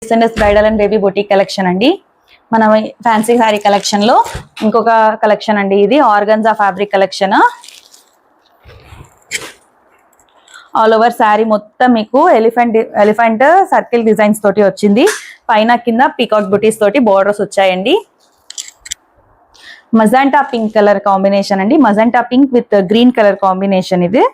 SNS bridal and baby boutique collection అండి. మన fancy sari collection లో ఇంకొక కలెక్షన్ అండి. ఇది organza fabric collection. All over sari మొత్తం మీకు ఎలిఫెంట్ సర్కిల్ డిజైన్స్ తోటి వచ్చింది. పైన కింద పీకాక్ బుటీస్ తోటి బోర్డర్స్ వచ్చాయండి. మజంటా పింక్ కలర్ కాంబినేషన్ అండి. Magenta pink with green colour combination ఇది.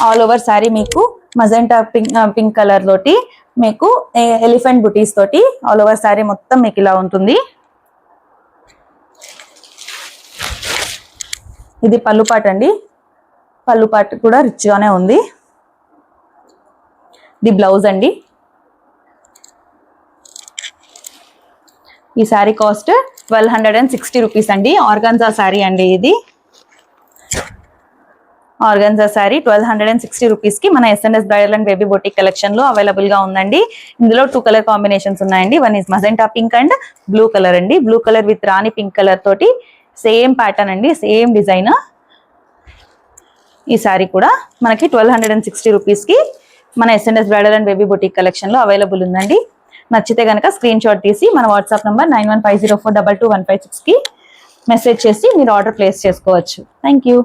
ఆల్ ఓవర్ శారీ మీకు మజెంటా పింక్ కలర్ తోటి మీకు ఎలిఫెంట్ బుటీస్ తోటి ఆల్ ఓవర్ శారీ మొత్తం మీకు ఇలా ఉంటుంది. ఇది పళ్ళు పాట్ అండి. పళ్ళు పాట్ కూడా రిచ్ గానే ఉంది. ఇది బ్లౌజ్ అండి. ఈ శారీ కాస్ట్ 1260 రూపీస్ అండి. ఆర్గాన్జా శారీ అండి. ఇది ఆర్గాన్జా శారీ 1260 రూపీస్ కి మన SNS bridal and baby boutique collection లో అవైలబుల్ గా ఉందండి. ఇందులో 2 కలర్ కాంబినేషన్స్ ఉన్నాయండి. One is magenta pink and blue colour అండి. Blue colour with Rani pink colour తోటి సేమ్ ప్యాటర్న్ అండి, సేమ్ డిజైన్. ఈ శారీ కూడా మనకి 1260 రూపీస్ కి మన SNS bridal and baby boutique collection లో అవైలబుల్ ఉందండి. నచ్చితే కనుక స్క్రీన్ షాట్ తీసి మన వాట్సాప్ నంబర్ 9150422156 కి మెసేజ్ చేసి మీరు ఆర్డర్ ప్లేస్ చేసుకోవచ్చు. Thank you.